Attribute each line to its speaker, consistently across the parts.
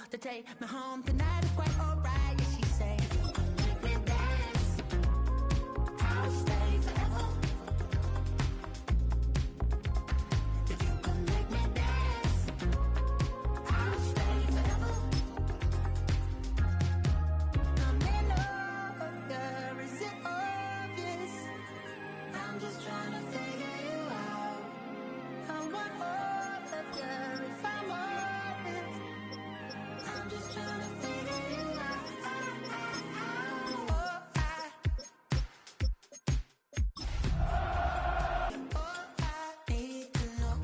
Speaker 1: to take me home tonight is quite alright. Yeah, she say, make me dance. I'll stay forever. If you can make me dance, I'll stay forever. I'm in love, girl, is it obvious? I'm just trying to figure you out. I want all of you if I'm honest. I'm just trying to figure you out. I need to know.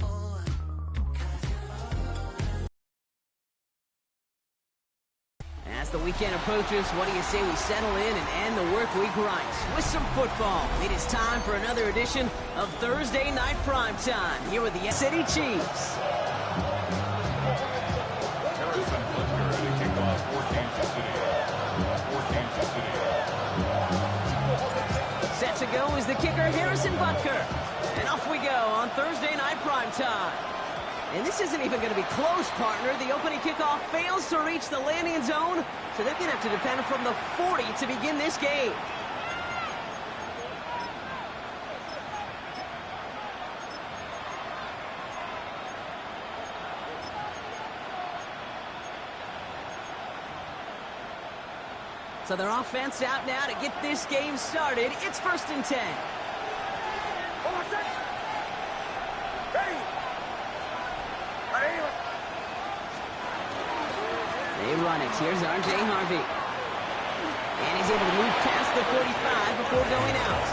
Speaker 2: As the weekend approaches, what do you say we settle in and end the work week right with some football? It is time for another edition of Thursday Night Primetime here with the City Chiefs.
Speaker 3: Harrison Butker to kick off for Kansas City.
Speaker 2: Set to go is the kicker, Harrison Butker. And off we go on Thursday Night Primetime. And this isn't even going to be close, partner. The opening kickoff fails to reach the landing zone, so they're going to have to defend from the 40 to begin this game. So their offense out now to get this game started. It's 1st and 10. They run it. Here's R.J. Harvey. And he's able to move past the 45 before going out.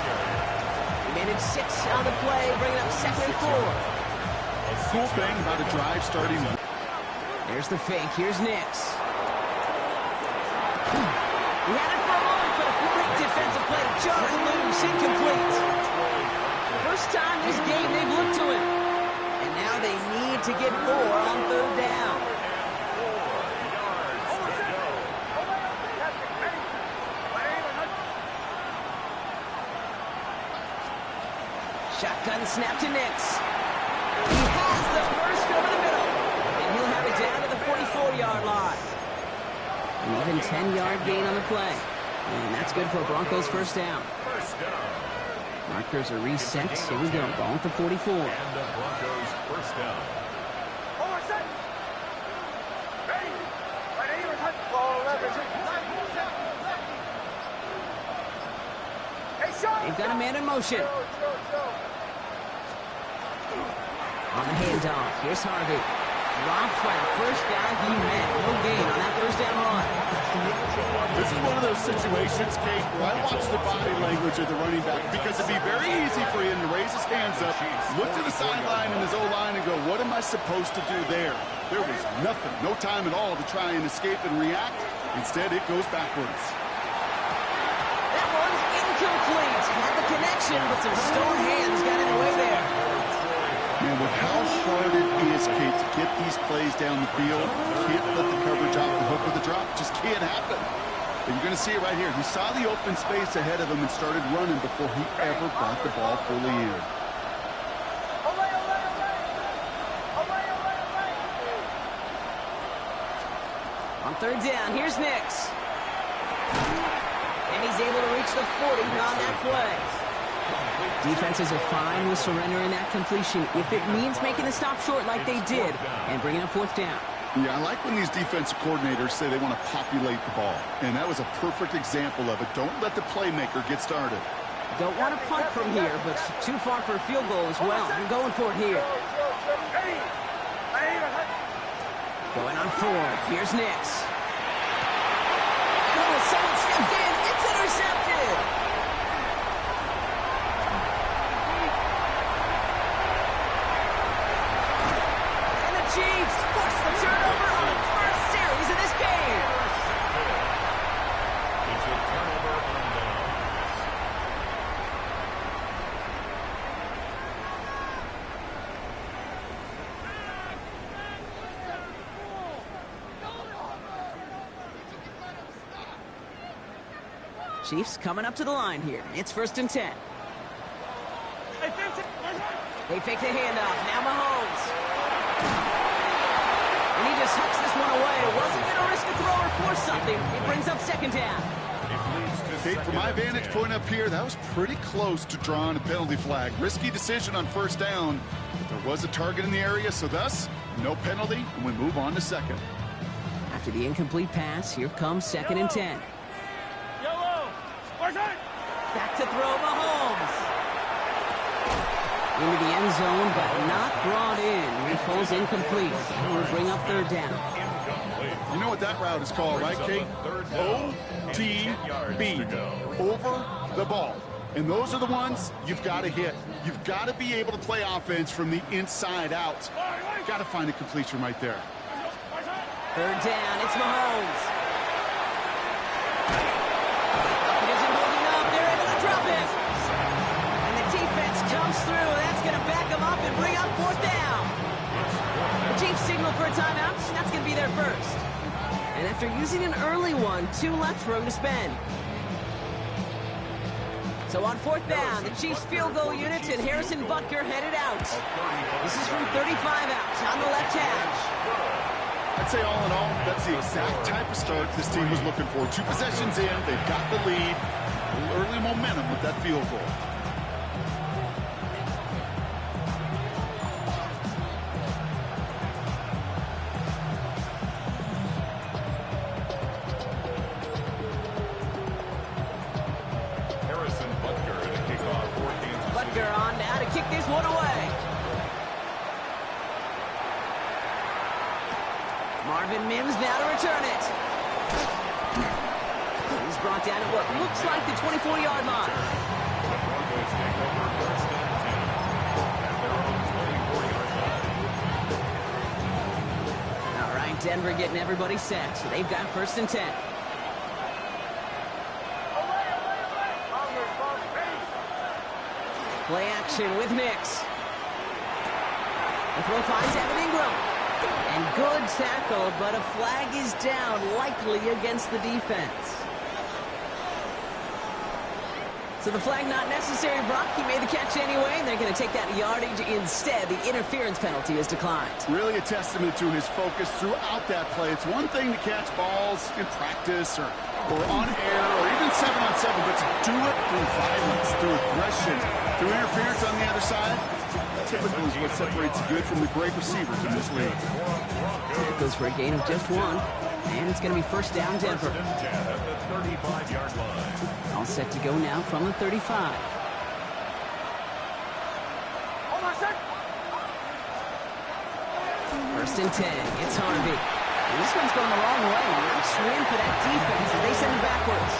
Speaker 2: He managed 6 on the play, bringing up 2nd and 4.
Speaker 3: A cool thing about a drive starting.
Speaker 2: There's the fake. Here's Nix. He had it for a moment, but a great defensive play. Jarring loose, incomplete. First time this game they've looked to him. And now they need to get 4 on 3rd down. Shotgun snap to Nix. He has the first over the middle. And he'll have it down to the 44-yard line. An even 10-yard gain on the play. And that's good for a Broncos first down. Markers are reset. Here we go. Ball at the 44.
Speaker 3: And the Broncos first down.
Speaker 2: They've got a man in motion. On the handoff, here's Harvey. Dropped by the first guy he met. No gain on that first down run.
Speaker 4: This is one of those situations, Kate, where I watch the body language of the running back because it'd be very easy for him to raise his hands up, look to the sideline and his O-line and go, what am I supposed to do there? There was nothing, no time at all to try and escape and react. Instead, it goes backwards.
Speaker 2: That one's incomplete. Had the connection, but some stone hands got in the way there.
Speaker 4: Man, with how hard it is, Kate, to get these plays down the field, can't let the coverage off the hook with a drop. Just can't happen. But you're going to see it right here. He saw the open space ahead of him and started running before he ever brought the ball fully in.
Speaker 2: On 3rd down, here's Nix. And he's able to reach the 40 on that play. Defenses are fine with surrendering that completion if it means making the stop short like they did and bringing up 4th down.
Speaker 4: Yeah, I like when these defensive coordinators say they want to populate the ball. And that was a perfect example of it. Don't let the playmaker get started.
Speaker 2: Don't want to punt from here, but too far for a field goal as well. I'm going for it here. Going on 4th. Here's Nix. Oh, someone stepped in. It's intercepted. Chiefs force the turnover on the first series of this game.
Speaker 3: It's a turnover on downs.
Speaker 2: Chiefs coming up to the line here. It's 1st and 10. They fake the handoff. Now Mahomes. And he just hucks this one away. Wasn't going to risk a throw or force something. It brings up second down.
Speaker 4: Okay, from my vantage point up here, that was pretty close to drawing a penalty flag. Risky decision on first down, but there was a target in the area, so thus, no penalty, and we move on to second.
Speaker 2: After the incomplete pass, here comes second and 10. Back to throw Mahomes. Into the end zone, but not brought in. It falls incomplete. And will bring up third down.
Speaker 4: You know what that route is called, right, Kate? OTB, over the ball. And those are the ones you've got to hit. You've got to be able to play offense from the inside out. Got to find a completion right there.
Speaker 2: Third down, it's Mahomes. He isn't holding up. They're able to drop it. And the defense comes through. That's going to back them up and bring up fourth down. The Chiefs signal for a timeout. That's going to be their first. And after using an early one, 2 left for him to spend. So on fourth down, the Chiefs field goal unit and Harrison Butker headed out. This is from 35 out on the left hash.
Speaker 4: I'd say all in all, that's the exact type of start this team was looking for. 2 possessions in, they've got the lead. A little early momentum with that field goal.
Speaker 3: Harrison Butker to kick off for Kansas City.
Speaker 2: Butker on now to kick this one away. Marvin Mims now to return it. He's brought down at what looks like the 24-yard line.
Speaker 3: The Broncos take over first and 10 at their own 24-yard line.
Speaker 2: All right, Denver getting everybody set. So they've got first and 10. Play action with Mix. The throw finds Evan Ingram. And good tackle, but a flag is down, likely against the defense. So the flag not necessary, Brock. He made the catch anyway, and they're going to take that yardage instead. The interference penalty is declined.
Speaker 4: Really a testament to his focus throughout that play. It's one thing to catch balls in practice or on air or even 7-on-7, but to do it through violence, through aggression, through interference on the other side, typically is what separates the good from the great receivers in this league.
Speaker 2: It goes for a gain of just 1, and it's going to be first down Denver.
Speaker 3: First and 10 at the 35-yard line.
Speaker 2: All set to go now from the 35. First and 10, it's Harvey. And this one's going the wrong way. Nice win for that defense as they send it backwards.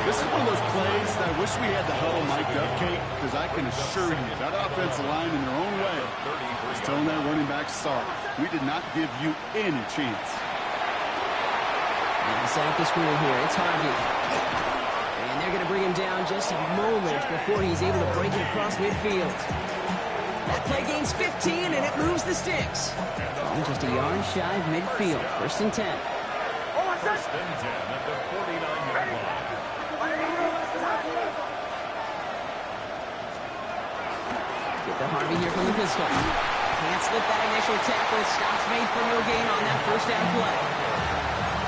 Speaker 4: This is one of those plays that I wish we had the huddle mic'd up, Kate, because I can assure you that offensive line in their own way is telling that running back sorry. We did not give you any chance.
Speaker 2: And set up the screen here. It's Harvey. And they're going to bring him down just a moment before he's able to break it across midfield. That play gains 15, and it moves the sticks. Just a yard shy of midfield. First and 10.
Speaker 3: First and 10 at the 49-yard line.
Speaker 2: Get the Harvey here from the pistol. Can't slip that initial tackle. Stops made for no gain on that first down play.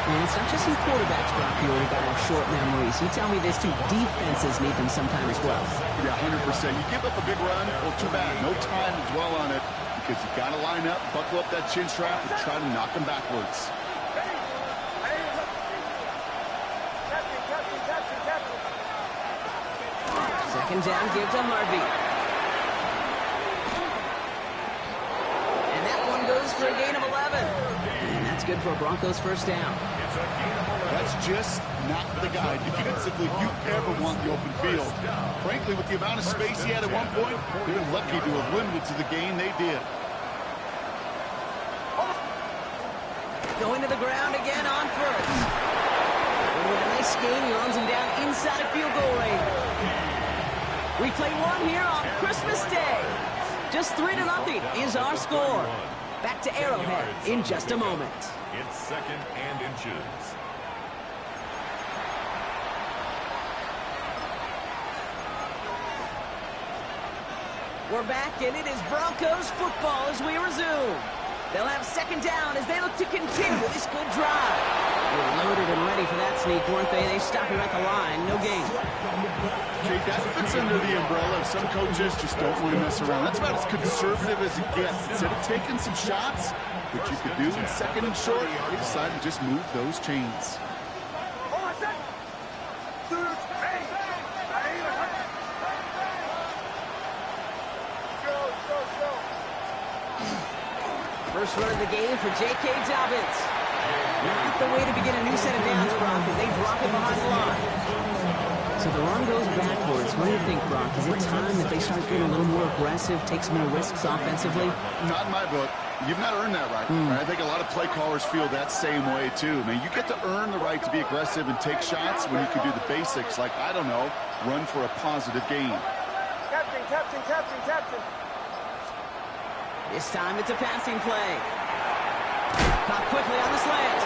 Speaker 2: And it's not just some quarterbacks, Brock, who already got short memories. You tell me this too, defenses need them sometime as well.
Speaker 4: Yeah, 100%. You give up a big run, well, too bad. No time to dwell on it because you got to line up, buckle up that chin strap, and try to knock them backwards.
Speaker 2: Second down, give to Harvey. And that one goes for a gain of 11. And that's good for a Broncos first down.
Speaker 4: That's just not the guy defensively you ever want the open field. Frankly, with the amount of space he had at one point, they've been lucky to have limited to the gain they did.
Speaker 2: Going to the ground again on first. And with a nice gain, he runs him down inside of field goal range. We play one here on Christmas Day. Just 3-0 is our score. Back to Arrowhead in just a moment.
Speaker 3: It's second and inches.
Speaker 2: We're back, and it is Broncos football as we resume. They'll have second down as they look to continue this good drive. They were loaded and ready for that sneak, weren't they? They stopped him at the line. No gain.
Speaker 4: Jake, that fits under the umbrella of some coaches just don't want to mess around. That's about as conservative as it gets. Instead of taking some shots, which you could do in second and short, they decided to just move those chains.
Speaker 2: First run of the game for J.K. Dobbins. Not the way to begin a new set of downs, Brock, as they drop it behind the line. So the run goes backwards. What do you think, Brock? Is it time that they start getting a little more aggressive, take some more risks offensively?
Speaker 4: Not in my book. You've not earned that right. I think a lot of play callers feel that same way, too. I mean, you get to earn the right to be aggressive and take shots when you can do the basics, like, I don't know, run for a positive gain.
Speaker 5: Captain.
Speaker 2: This time it's a passing play. Caught quickly on the slant.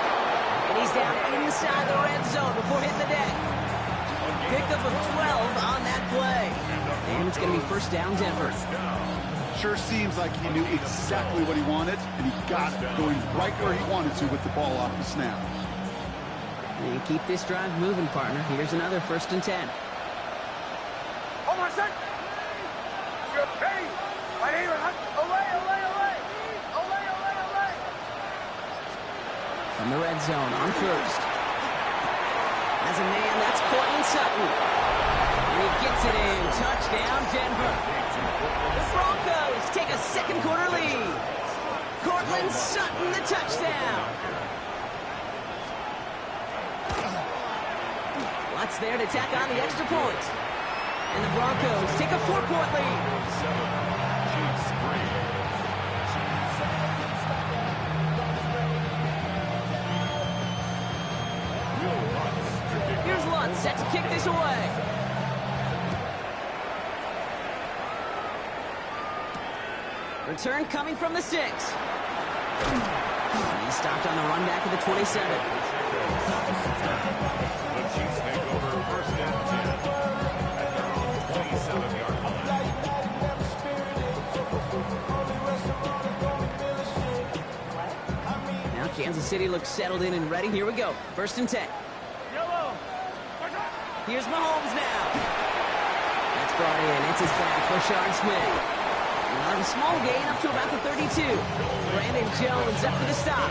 Speaker 2: And he's down inside the red zone before hitting the deck. Pickup of 12 on that play. And it's going to be first down, Denver.
Speaker 4: Sure seems like he knew exactly what he wanted, and he got it, going right where he wanted to with the ball off the snap.
Speaker 2: And keep this drive moving, partner. Here's another 1st and 10.
Speaker 5: Hold on a sec. You're paid. Right here. Away.
Speaker 2: From the red zone on first. As a man, that's Cortland Sutton. And he gets it in. Touchdown, Denver. The Broncos take a second quarter lead. Cortland Sutton, the touchdown. What's there to tack on the extra point? And the Broncos take a 4-point lead. Here's Lutz set to kick this away. Return coming from the 6. He stopped on the run back of the 27.
Speaker 3: The Chiefs take over 1st and 10 at their own 27-yard line.
Speaker 2: Now Kansas City looks settled in and ready. Here we go. 1st and 10. Here's Mahomes now. That's brought in. It's his back. Rashard Smith. A small gain up to about the 32. Brandon Jones up for the stop.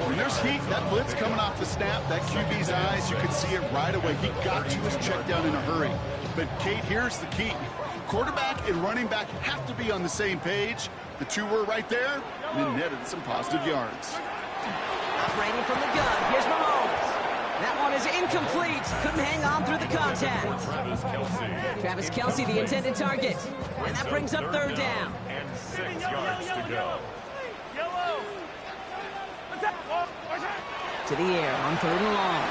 Speaker 4: When there's heat, that blitz coming off the snap, that QB's eyes, you could see it right away. He got to his check down in a hurry. But, Kate, here's the key. Quarterback and running back have to be on the same page. The two were right there, and then netted some positive yards.
Speaker 2: Operating from the gun. Here's Mahomes. That one is incomplete. Couldn't hang on through the contact. Travis Kelce, the intended target. And that brings up 3rd down.
Speaker 3: And 6 yards to go.
Speaker 2: To the air on 3rd and long.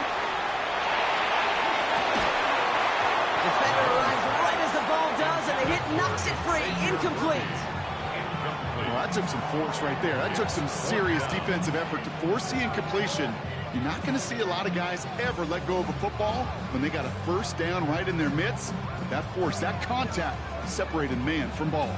Speaker 2: Defender arrives right as the ball does, and the hit knocks it free. Incomplete.
Speaker 4: Well, that took some force right there. That took some serious defensive effort to force the incompletion. You're not going to see a lot of guys ever let go of a football when they got a 1st down right in their midst. That force, that contact, separated man from ball.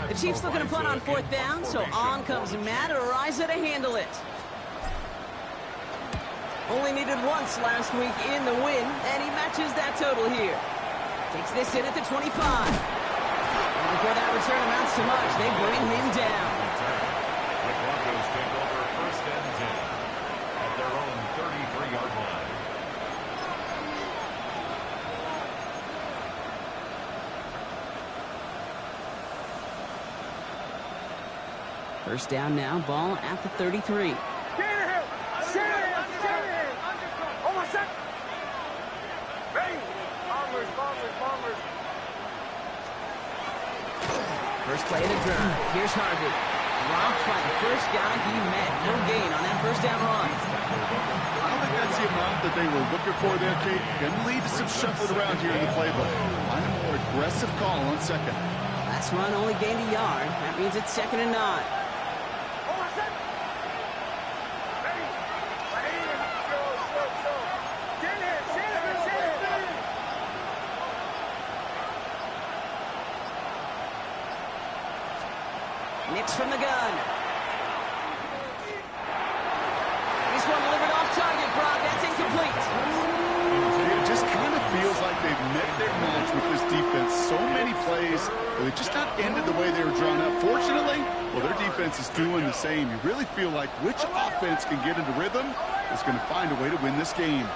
Speaker 2: The Chiefs looking to punt on 4th down, so on comes Matt Araiza to handle it. Only needed once last week in the win, and he matches that total here. Takes this in at the 25. And before that return amounts to much, they bring him down.
Speaker 3: The Broncos take over 1st and 10 at their own 33-yard line.
Speaker 2: First down now, ball at the 33. First play of the drive. Here's Harvey. Dropped by the first guy he met. No gain on that 1st down run.
Speaker 4: I don't think that's the amount that they were looking for there, Kate. Going to lead to some shuffling around here in the playbook. Find a more aggressive call on 2nd.
Speaker 2: Last run only gained a yard. That means it's 2nd and 9. Nix from the gun. This one delivered off target, Brock. That's incomplete.
Speaker 4: It just kind of feels like they've met their match with this defense. So many plays where they just not ended the way they were drawn up. Fortunately, well, their defense is doing the same. You really feel like which offense can get into rhythm is going to find a way to win this game.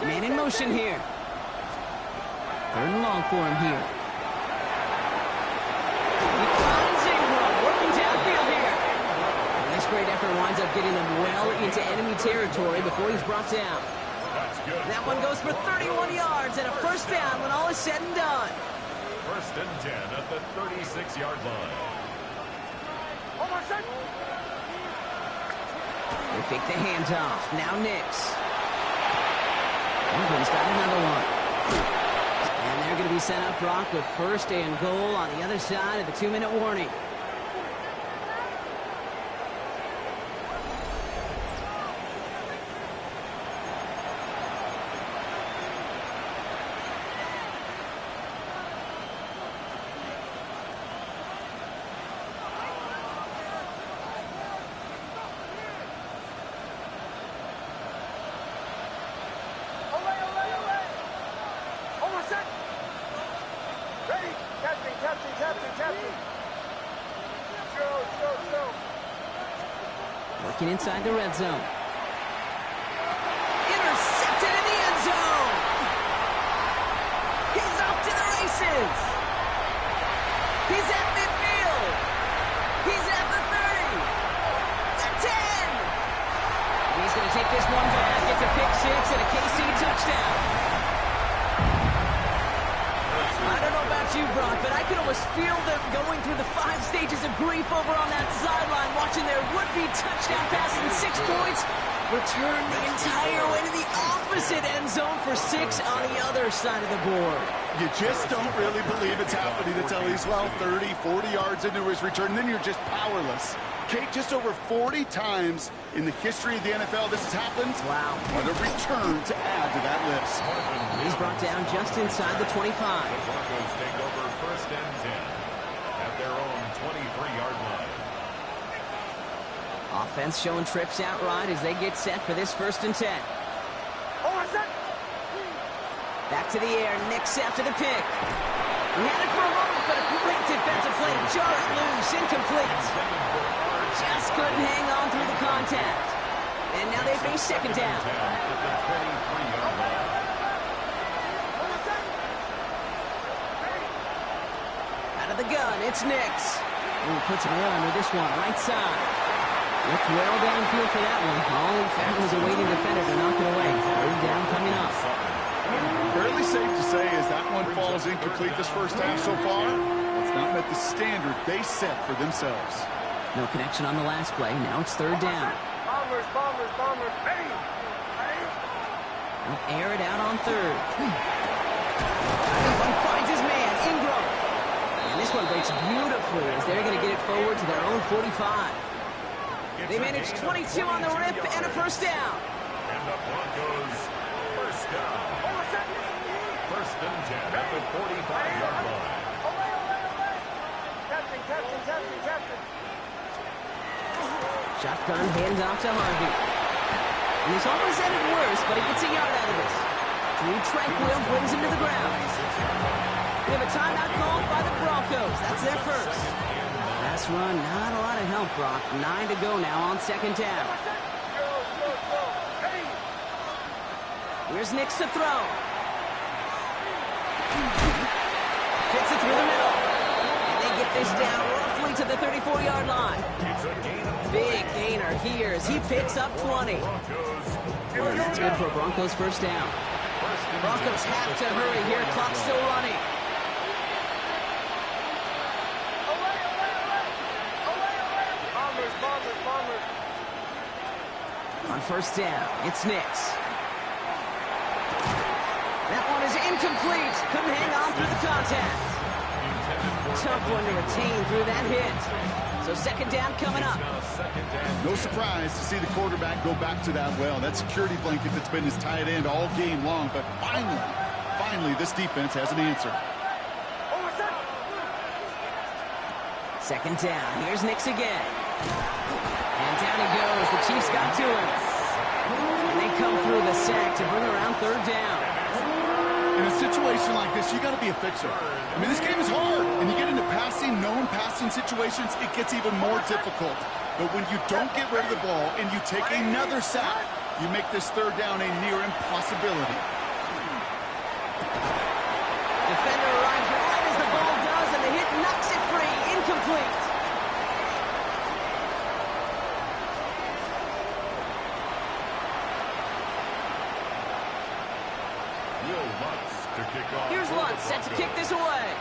Speaker 2: Man in motion here. Third and long for him here. He finds Ingram working downfield here. And this great effort winds up getting them well into enemy territory before he's brought down.
Speaker 3: That's good.
Speaker 2: That one goes for 31 yards and a first down when all is said and done.
Speaker 3: First and 10 at the 36-yard line.
Speaker 2: They fake the handoff. Now Nix. Ingram's got another one. And they're going to be sent up, Brock, with first and goal on the other side of the 2-minute warning. Working inside the red zone. Intercepted in the end zone. He's off to the races. He's at midfield. He's at the 30. The 10. And he's going to take this one back. It's a pick six and a KC touchdown. I don't know about you, Brock, but I could almost feel them going through the 5 stages of grief over on that sideline, watching their would-be touchdown pass in 6 points return the entire way to the opposite end zone for 6 on the other side of the board.
Speaker 4: You just don't really believe it's happening until he's, well, 30, 40 yards into his return, and then you're just powerless. Kate, just over 40 times in the history of the NFL this has happened.
Speaker 2: Wow.
Speaker 4: What a return to add to that list.
Speaker 2: He's brought down just inside the 25.
Speaker 3: The Broncos take over first and 10 at their own 23-yard line.
Speaker 2: Offense showing trips out right as they get set for this first and 10. Back to the air, Nix after the pick. He had it for a moment, but a great defensive play to jar it loose, incomplete. Just couldn't hang on through the contact. And now they face second down. Out of the gun, it's Nix. Ooh, puts him well under this one, right side. Looked well downfield for that one. All he found was a waiting defender to knock it away. Third down coming up.
Speaker 4: Fairly safe to say as that one falls incomplete this first half so far, it's not met the standard they set for themselves.
Speaker 2: No connection on the last play. Now it's third down.
Speaker 5: Bombers. Ready.
Speaker 2: They'll air it out on third. One finds his man, Ingram. And this one breaks beautifully as they're going to get it forward to their own 45. They managed 22 on the rip and a first down.
Speaker 3: And the Broncos first down. First and 10 at the 45-yard line.
Speaker 5: Captain.
Speaker 2: Shotgun handoff to Harvey. And he's almost at it worse, but he gets a yard out of this. Drew Tranquill brings him to the ground. We have a timeout called by the Broncos. That's their first. Last run, not a lot of help, Brock. 9 to go now on second down. Here's Nix to throw. Fits it through the middle. And they get this down roughly to the 34-yard line. Big gainer here as he picks up 20. That's good for Broncos first down. Broncos have to hurry here. Clock's still running. On first down, it's Nix. That one is incomplete. Couldn't hang on through the contact. Tough one to retain through that hit. So second down coming up.
Speaker 4: No surprise to see the quarterback go back to that well. That security blanket that's been his tight end all game long. But finally, this defense has an answer.
Speaker 2: Second down. Here's Nix again. And down he goes. The Chiefs got to him. And they come through the sack to bring around third down.
Speaker 4: In a situation like this, you got to be a fixer. I mean, this game is hard, and you get into known passing situations, it gets even more difficult. But when you don't get rid of the ball and you take another sack, you make this third down a near impossibility.
Speaker 2: Defender arrives right as the ball does, and the hit knocks it free. Incomplete. Here's Lutz set to kick this away.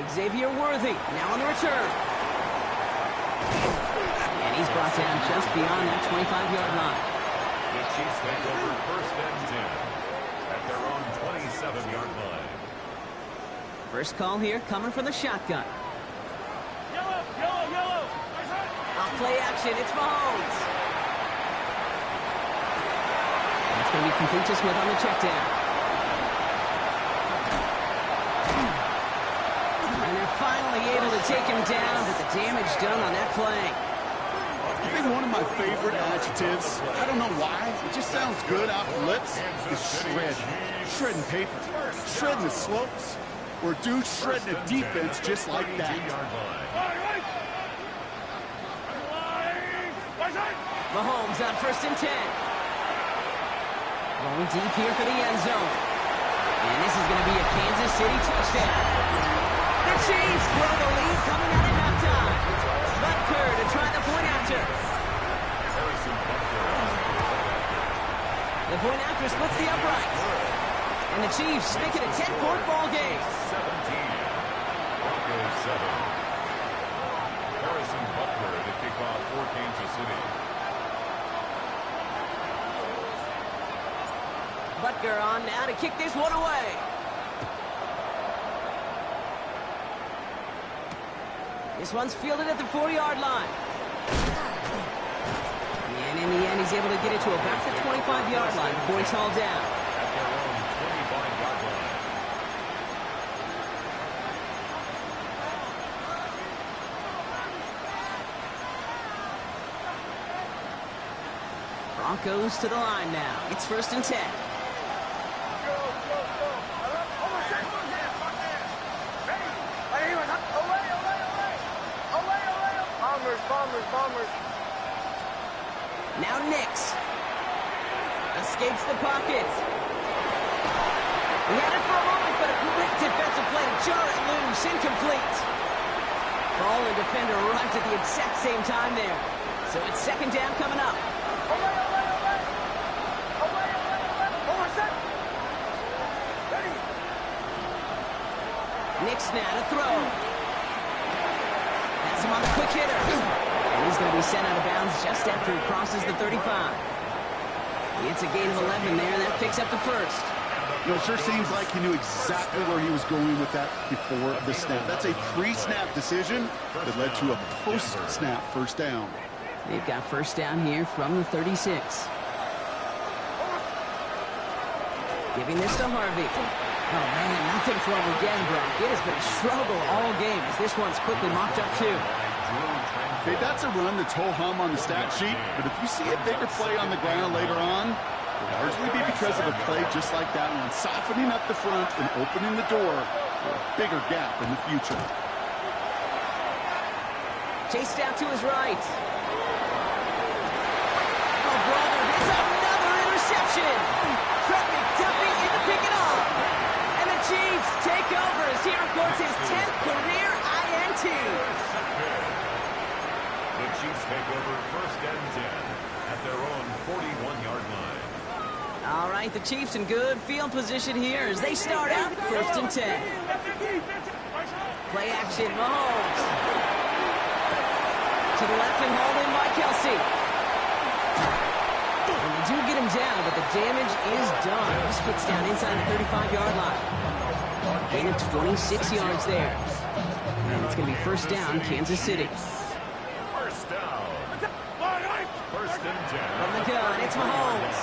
Speaker 2: Xavier Worthy now on the return. And he's brought down just beyond that 25-yard line.
Speaker 3: The Chiefs take over first and 10 at their own 27-yard line.
Speaker 2: First call here coming from the shotgun.
Speaker 5: Yellow.
Speaker 2: Off play action, it's Mahomes. It's going to be complete to Smith on the check down. And they're finally able to take him down, but the damage done on that play.
Speaker 4: I think one of my favorite adjectives, I don't know why, it just sounds good off the lips, is shred. Shredding paper. Shredding the slopes. Or dude shredding a defense just like that.
Speaker 2: Mahomes on first and 10. Going deep here for the end zone. And this is going to be a Kansas City touchdown. The Chiefs blow the lead coming out at halftime. Butker to try the point after. The point after splits the uprights. And the Chiefs make it a 10-point ball game.
Speaker 3: 17. Broncos 7. Harrison Butker to kick off for Kansas City.
Speaker 2: Butker on now to kick this one away. This one's fielded at the 4-yard line. And in the end, he's able to get it to about the 25-yard line before he's hauled down.
Speaker 3: At their own 25-yard line.
Speaker 2: Broncos to the line now. It's first and 10.
Speaker 5: Bombers.
Speaker 2: Now Nix. Escapes the pocket. He had it for a moment, but a great defensive play to jar it loose. Incomplete. Ball and defender arrived at the exact same time there. So it's second down coming up. Nix now to throw. That's him on the quick hitter. And he's going to be sent out of bounds just after he crosses the 35. It's a gain of 11 there, and that picks up the first.
Speaker 4: You know, it sure seems like he knew exactly where he was going with that before the snap. That's a pre-snap decision that led to a post-snap first down.
Speaker 2: They've got first down here from the 36. Giving this to Harvey. Oh, man, nothing for him again, Brock. It has been a struggle all game as this one's quickly mopped up, too.
Speaker 4: Okay, that's a run that's ho-hum on the stat sheet, but if you see a bigger play on the ground later on, it'll largely be because of a play just like that one, softening up the front and opening the door for a bigger gap in the future.
Speaker 2: Chased out to his right. Oh, brother, it's another interception. Trent McDuffie in to pick it off. And the Chiefs take over as he records his 10th career INT.
Speaker 3: The Chiefs take over first and 10 at their own 41-yard line.
Speaker 2: All right, the Chiefs in good field position here as they start out first and 10. Play action, Mahomes. To the left and hauled in by Kelsey. And they do get him down, but the damage is done. This gets down inside the 35-yard line. Gain of 26 yards there. And it's going to be first down, Kansas City.
Speaker 3: First down. First and 10.
Speaker 2: From the gun, it's Mahomes.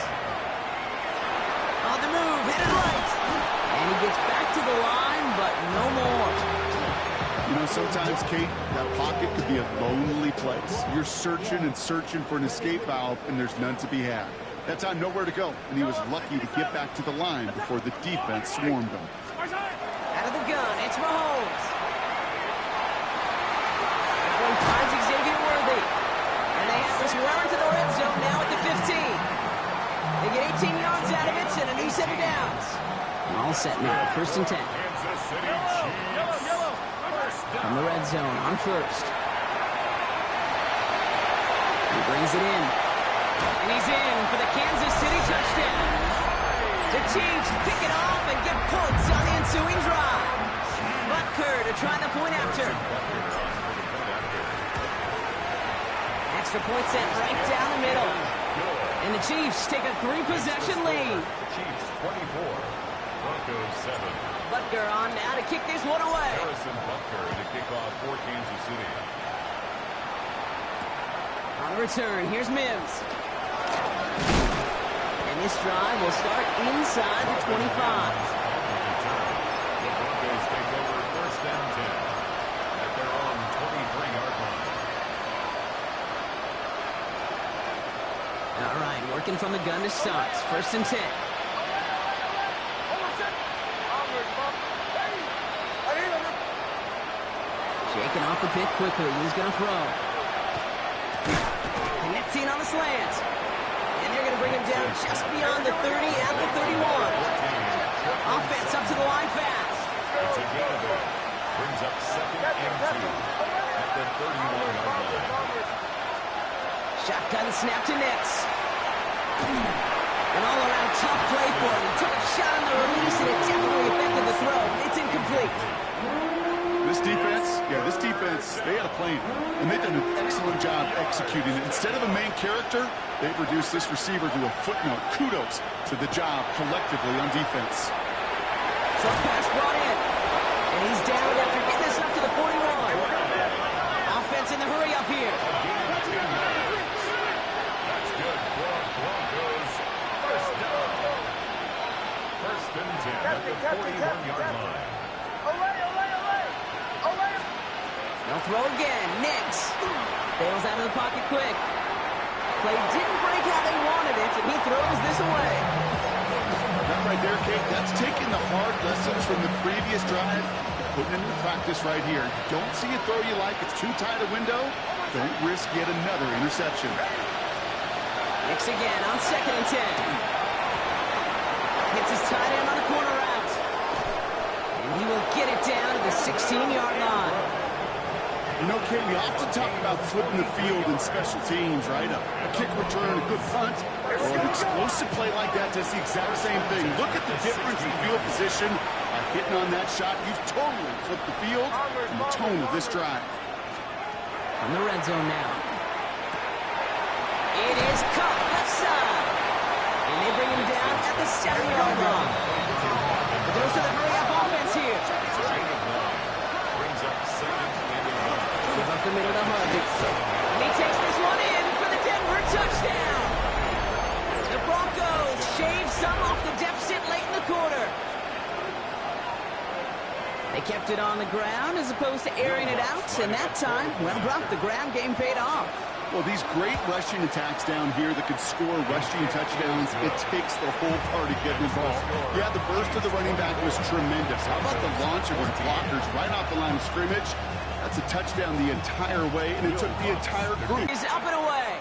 Speaker 2: On the move, headed right. And he gets back to the line, but no more.
Speaker 4: You know, sometimes, Kate, that pocket could be a lonely place. You're searching and searching for an escape valve, and there's none to be had. That time, nowhere to go, and he was lucky to get back to the line before the defense swarmed him.
Speaker 2: Out of the gun, it's Mahomes. That one finds Xavier Worthy. And they have this well into the red zone now at the 15. They get 18 yards out of it and a new set of downs. All set now, first and 10.
Speaker 3: Kansas City Chiefs.
Speaker 2: From the red zone on first. He brings it in. And he's in for the Kansas City touchdown. The Chiefs pick it off and get points on the ensuing drive. Butker to try the point after. Extra point set right down the middle. And the Chiefs take a 3-possession lead.
Speaker 3: Chiefs 24. Broncos 7.
Speaker 2: Butker on now to kick this one away.
Speaker 3: Harrison Butker to kick off for Kansas City.
Speaker 2: On the return, here's Mims. And this drive will start inside the 25.
Speaker 3: The Broncos take over first and 10 at their own 23-yard line.
Speaker 2: All right, working from the gun to start. First and 10. Shaking off the pick quickly. He's going to throw. Connecting on the slant. And they're going to bring him down just beyond the 30 at the 31. Offense up to the line fast.
Speaker 3: It's a gain of 8. Brings up second and 2 at the 31-yard line.
Speaker 2: Shotgun snap to Nix. An all-around tough play for him. He took a shot on the release, and it definitely affected the throw. It's incomplete.
Speaker 4: This defense, they had a plan, and they've done an excellent job executing it. Instead of a main character, they've reduced this receiver to a footnote. Kudos to the job collectively on defense.
Speaker 2: Short pass brought in, and he's down after getting this up to the 41. Offense in the hurry up here.
Speaker 3: That's good for Broncos. First down. First and 10 at the 41-yard line.
Speaker 2: They'll throw again. Nix bails out of the pocket quick. Play didn't break how they wanted it, and he throws this away.
Speaker 4: That right there, Kate, that's taking the hard lessons from the previous drive, putting it into practice right here. Don't see a throw you like. It's too tight a window. Don't risk yet another interception.
Speaker 2: Nix again on second and 10. Hits his tight end on the corner route. And he will get it down to the 16-yard line.
Speaker 4: You know, Kate, we often talk about flipping the field in special teams, right? A kick return, a good punt, or an explosive play like that does the exact same thing. Look at the difference in field position. By hitting on that shot, you've totally flipped the field and the tone of this drive.
Speaker 2: On the red zone now. It is caught left side. And they bring him down at the 7-yard line. But goes to the hurry-up offense here.
Speaker 3: Brings up second and 11.
Speaker 2: Give up the middle to Harvey. And he takes this one in for the Denver touchdown. The Broncos shave some off the deficit late in the quarter. They kept it on the ground as opposed to airing it out, and that time, well, Brock, the ground game paid off.
Speaker 4: Well, these great rushing attacks down here that could score rushing touchdowns, it takes the whole party getting involved. Yeah, the burst of the running back was tremendous. How about the launch of his blockers right off the line of scrimmage? That's a touchdown the entire way, and it took the entire group.
Speaker 2: He's up and away.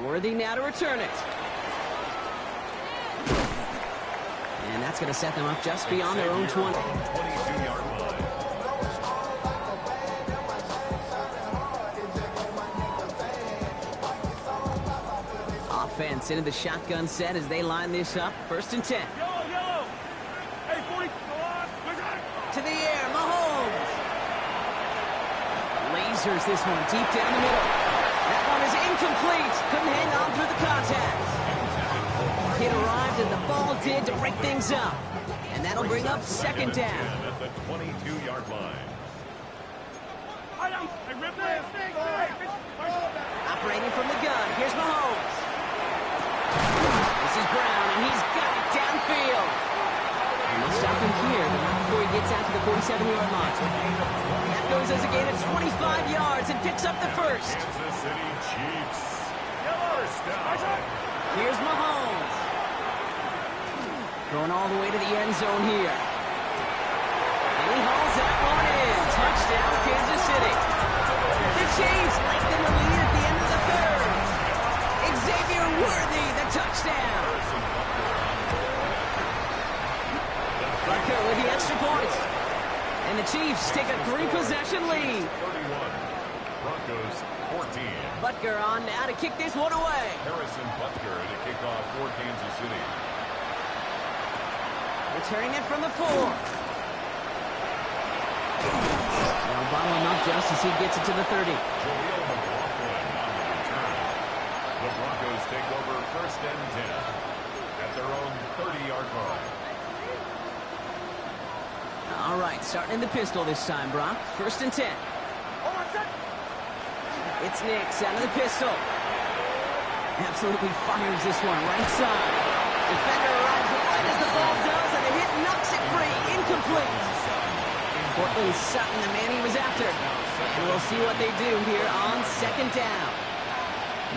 Speaker 2: Worthy now to return it. And that's going to set them up just beyond their own 20.
Speaker 3: 22-yard line.
Speaker 2: Offense into the shotgun set as they line this up. First and 10.
Speaker 5: Yellow. Hey, 40, go on.
Speaker 2: To the air, Mahomes. Lasers this one deep down the middle. That one is incomplete. Couldn't hang on through the contact. Hit arrived as the ball did to break things up. And that'll bring up second down.
Speaker 3: At the 22-yard line.
Speaker 2: Operating from the gun, here's Mahomes. This is Brown, and he's got it downfield. And they'll stop him here, but not before he gets out to the 47-yard line. That goes as a gain of 25 yards and picks up the first.
Speaker 3: Kansas City Chiefs. First down.
Speaker 2: Here's Mahomes. Going all the way to the end zone here. And he hauls that one in. Touchdown, Kansas City. The Chiefs lengthen the lead at the end of the third. Xavier Worthy, the touchdown. Butker with the extra points. And the Chiefs take a 3-possession lead.
Speaker 3: 31. Broncos 14.
Speaker 2: Butker on now to kick this one away.
Speaker 3: Harrison Butker to kick off for Kansas City.
Speaker 2: Returning it from the 4. Now bottle him up just as he gets it to the 30.
Speaker 3: Jaleel McLaughlin on the return. The Broncos take over first and 10 at their own 30-yard line.
Speaker 2: All right, starting in the pistol this time, Brock. First and 10. It's Nix out of the pistol. Absolutely fires this one right side. Defender arrives right as the ball does, and the hit knocks it free. Incomplete. Portland Sutton, the man he was after. And we'll see what they do here on second down.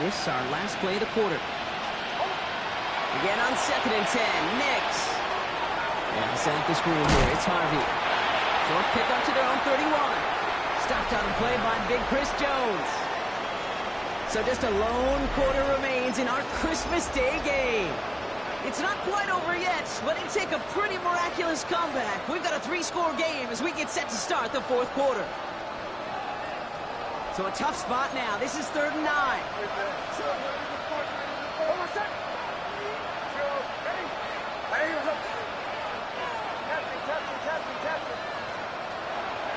Speaker 2: This is our last play of the quarter. Again on second and 10. Nix. And set up the screen here. It's Harvey. Short pickup to their own 31. Stopped on the play by Big Chris Jones. So just a lone quarter remains in our Christmas Day game. It's not quite over yet, but it take a pretty miraculous comeback. We've got a 3-score game as we get set to start the fourth quarter. So a tough spot now. This is 3rd and 9.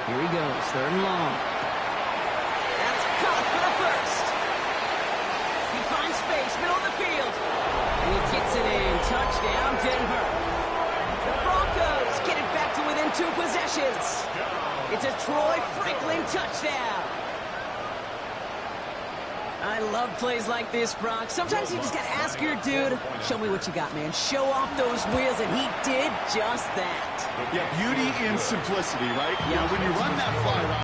Speaker 2: Here he goes, 3rd and long. That's caught for the first. He finds space, middle of the field. And he gets it in. Touchdown, Denver. The Broncos get it back to within 2 possessions. It's a Troy Franklin touchdown. I love plays like this, Brock. Sometimes you just got to ask your dude, show me what you got, man. Show off those wheels, and he did just that.
Speaker 4: Yeah, beauty in simplicity, right? Yeah. When you run that fly route.